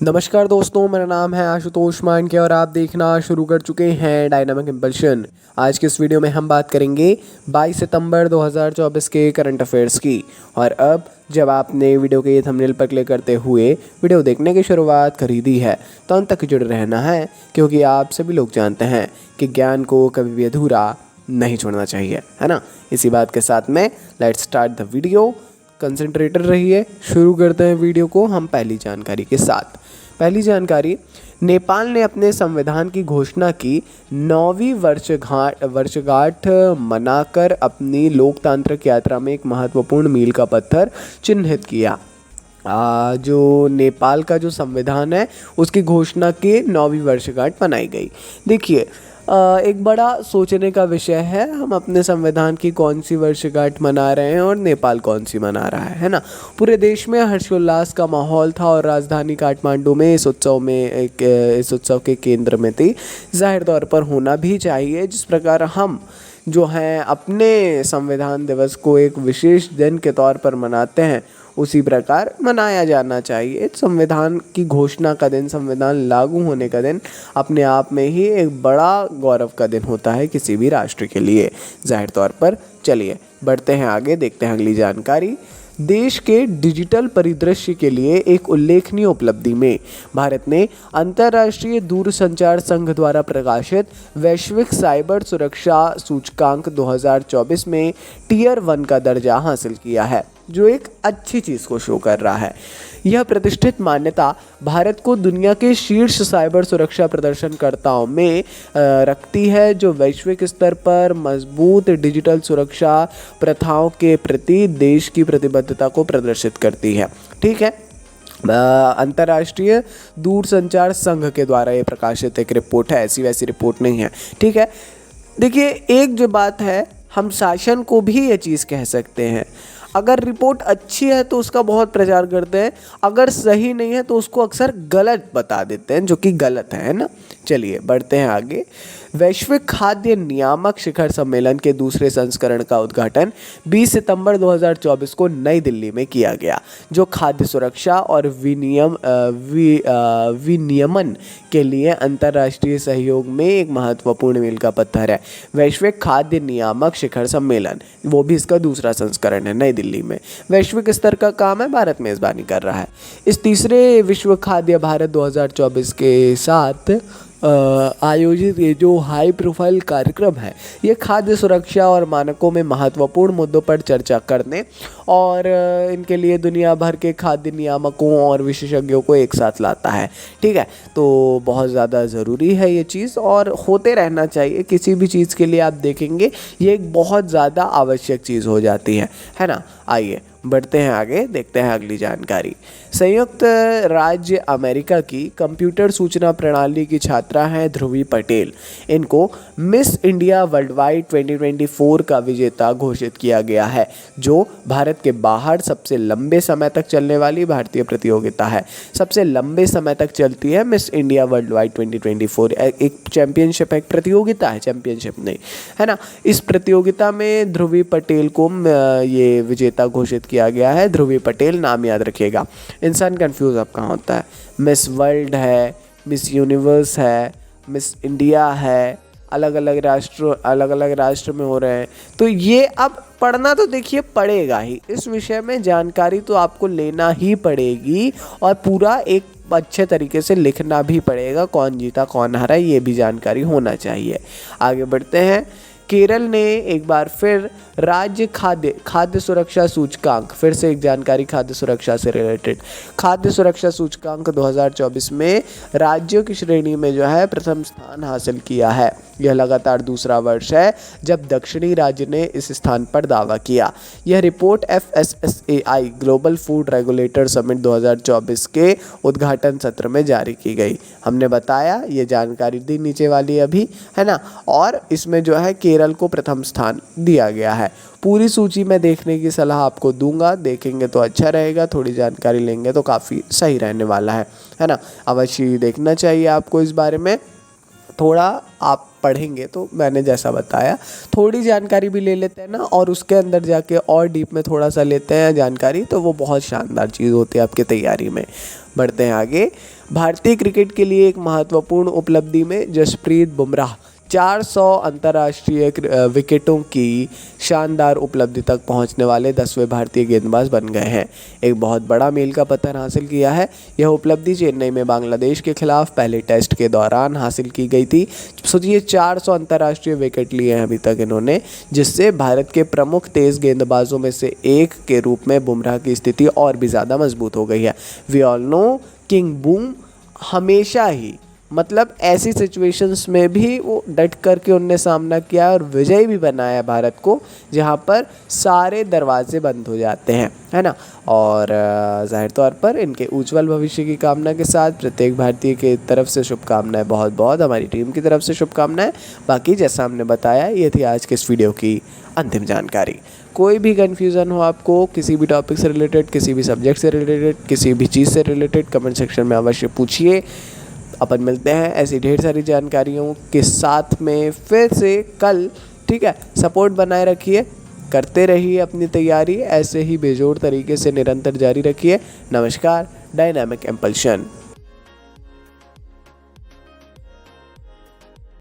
नमस्कार दोस्तों, मेरा नाम है आशुतोष मानके और आप देखना शुरू कर चुके हैं डायनामिक इम्पल्शन। आज के इस वीडियो में हम बात करेंगे 22 सितंबर 2024 के करंट अफेयर्स की। और अब जब आपने वीडियो के थंबनेल पर क्लिक करते हुए वीडियो देखने की शुरुआत करी दी है तो अंत तक जुड़े रहना है, क्योंकि आप सभी लोग जानते हैं कि ज्ञान को कभी भी अधूरा नहीं छोड़ना चाहिए, है ना। इसी बात के साथ में let's start the video. Concentrated रहिए। शुरू करते हैं वीडियो को हम पहली जानकारी के साथ। पहली जानकारी, नेपाल ने अपने संविधान की घोषणा की 9वीं वर्षगांठ मनाकर अपनी लोकतांत्रिक यात्रा में एक महत्वपूर्ण मील का पत्थर चिन्हित किया। जो नेपाल का जो संविधान है उसकी घोषणा की 9वीं वर्षगांठ मनाई गई। देखिए, एक बड़ा सोचने का विषय है, हम अपने संविधान की कौन सी वर्षगांठ मना रहे हैं और नेपाल कौन सी मना रहा है ना। पूरे देश में हर्षोल्लास का माहौल था और राजधानी काठमांडू में इस उत्सव के केंद्र में थी। जाहिर तौर पर होना भी चाहिए। जिस प्रकार हम जो हैं अपने संविधान दिवस को एक विशेष दिन के तौर पर मनाते हैं, उसी प्रकार मनाया जाना चाहिए। संविधान की घोषणा का दिन, संविधान लागू होने का दिन अपने आप में ही एक बड़ा गौरव का दिन होता है किसी भी राष्ट्र के लिए, जाहिर तौर पर। चलिए बढ़ते हैं आगे, देखते हैं अगली जानकारी। देश के डिजिटल परिदृश्य के लिए एक उल्लेखनीय उपलब्धि में भारत ने अंतर्राष्ट्रीय दूरसंचार संघ द्वारा प्रकाशित वैश्विक साइबर सुरक्षा सूचकांक 2024 में टियर 1 का दर्जा हासिल किया है, जो एक अच्छी चीज़ को शो कर रहा है। यह प्रतिष्ठित मान्यता भारत को दुनिया के शीर्ष साइबर सुरक्षा प्रदर्शनकर्ताओं में रखती है, जो वैश्विक स्तर पर मजबूत डिजिटल सुरक्षा प्रथाओं के प्रति देश की प्रतिबद्धता को प्रदर्शित करती है। ठीक है, अंतर्राष्ट्रीय दूरसंचार संघ के द्वारा ये प्रकाशित एक रिपोर्ट है, ऐसी वैसी रिपोर्ट नहीं है। ठीक है, देखिए एक जो बात है, हम शासन को भी ये चीज़ कह सकते हैं। अगर रिपोर्ट अच्छी है तो उसका बहुत प्रचार करते हैं, अगर सही नहीं है तो उसको अक्सर गलत बता देते हैं, जो कि गलत है ना। चलिए बढ़ते हैं आगे। वैश्विक खाद्य नियामक शिखर सम्मेलन के दूसरे संस्करण का उद्घाटन 20 सितंबर 2024 को नई दिल्ली में किया गया, जो खाद्य सुरक्षा और विनियमन के लिए अंतर्राष्ट्रीय सहयोग में एक महत्वपूर्ण मील का पत्थर है। वैश्विक खाद्य नियामक शिखर सम्मेलन, वो भी इसका दूसरा संस्करण है, नई दिल्ली में। वैश्विक स्तर का काम है, भारत मेज़बानी कर रहा है। इस तीसरे विश्व खाद्य भारत 2024 के साथ आयोजित ये जो हाई प्रोफाइल कार्यक्रम है, ये खाद्य सुरक्षा और मानकों में महत्वपूर्ण मुद्दों पर चर्चा करने और इनके लिए दुनिया भर के खाद्य नियामकों और विशेषज्ञों को एक साथ लाता है। ठीक है, तो बहुत ज़्यादा ज़रूरी है ये चीज़ और होते रहना चाहिए। किसी भी चीज़ के लिए आप देखेंगे ये एक बहुत ज़्यादा आवश्यक चीज़ हो जाती है ना। आइए बढ़ते हैं आगे, देखते हैं अगली जानकारी। संयुक्त राज्य अमेरिका की कंप्यूटर सूचना प्रणाली की छात्रा हैं ध्रुवी पटेल। इनको मिस इंडिया वर्ल्ड वाइड 2024 का विजेता घोषित किया गया है, जो भारत के बाहर सबसे लंबे समय तक चलने वाली भारतीय प्रतियोगिता है। सबसे लंबे समय तक चलती है मिस इंडिया वर्ल्ड वाइड 2024। एक चैंपियनशिप है, एक प्रतियोगिता है, चैंपियनशिप नहीं, है ना। इस प्रतियोगिता में ध्रुवी पटेल को ये विजेता घोषित किया गया है। ध्रुवी पटेल नाम याद रखिएगा, इंसान कंफ्यूज अब कहाँ होता है। मिस वर्ल्ड है, मिस यूनिवर्स है, मिस इंडिया है, अलग अलग राष्ट्र में हो रहे हैं। तो ये अब पढ़ना तो देखिए पड़ेगा ही, इस विषय में जानकारी तो आपको लेना ही पड़ेगी और पूरा एक अच्छे तरीके से लिखना भी पड़ेगा। कौन जीता कौन हारा ये भी जानकारी होना चाहिए। आगे बढ़ते हैं। केरल ने एक बार फिर राज्य खाद्य सुरक्षा सूचकांक, फिर से एक जानकारी खाद्य सुरक्षा से रिलेटेड, खाद्य सुरक्षा सूचकांक 2024 में राज्यों की श्रेणी में जो है प्रथम स्थान हासिल किया है। यह लगातार दूसरा वर्ष है जब दक्षिणी राज्य ने इस स्थान पर दावा किया। यह report FSSAI global food regulator summit 2024 के उद्घाटन सत्र में जारी की गई। हमने बताया, ये जानकारी दी नीचे वाली अभी, है ना। और इसमें जो है केरल को प्रथम स्थान दिया गया है। पूरी सूची में देखने की सलाह आपको दूंगा, देखेंगे तो अच्छा रहेगा, थोड़ी जानकारी लेंगे तो काफ़ी सही रहने वाला है ना। अवश्य देखना चाहिए आपको इस बारे में, थोड़ा आप पढ़ेंगे तो मैंने जैसा बताया थोड़ी जानकारी भी ले लेते हैं ना, और उसके अंदर जाके और डीप में थोड़ा सा लेते हैं जानकारी, तो वो बहुत शानदार चीज़ होती है आपकी तैयारी में। बढ़ते हैं आगे। भारतीय क्रिकेट के लिए एक महत्वपूर्ण उपलब्धि में जसप्रीत बुमराह 400 अंतर्राष्ट्रीय विकेटों की शानदार उपलब्धि तक पहुंचने वाले 10वें भारतीय गेंदबाज बन गए हैं। एक बहुत बड़ा मील का पत्थर हासिल किया है। यह उपलब्धि चेन्नई में बांग्लादेश के खिलाफ पहले टेस्ट के दौरान हासिल की गई थी। सोचिए 400 अंतर्राष्ट्रीय विकेट लिए हैं अभी तक इन्होंने, जिससे भारत के प्रमुख तेज गेंदबाजों में से एक के रूप में बुमराह की स्थिति और भी ज़्यादा मजबूत हो गई है। We all know king boom हमेशा ही मतलब ऐसी सिचुएशंस में भी वो डट करके उनने सामना किया और विजयी भी बनाया भारत को, जहाँ पर सारे दरवाजे बंद हो जाते हैं, है ना। और जाहिर तौर पर इनके उज्जवल भविष्य की कामना के साथ प्रत्येक भारतीय की तरफ से शुभकामनाएं, बहुत बहुत हमारी टीम की तरफ से शुभकामनाएं। बाकी जैसा हमने बताया, ये थी आज के इस वीडियो की अंतिम जानकारी। कोई भी कन्फ्यूज़न हो आपको किसी भी टॉपिक से रिलेटेड, किसी भी सब्जेक्ट से रिलेटेड, किसी भी चीज़ से रिलेटेड, कमेंट सेक्शन में अवश्य पूछिए। अपन मिलते हैं ऐसी ढेर सारी जानकारियों के साथ में फिर से कल, ठीक है। सपोर्ट बनाए रखिए, करते रहिए अपनी तैयारी, ऐसे ही बेजोड़ तरीके से निरंतर जारी रखिए। नमस्कार, डायनामिक इम्पल्शन।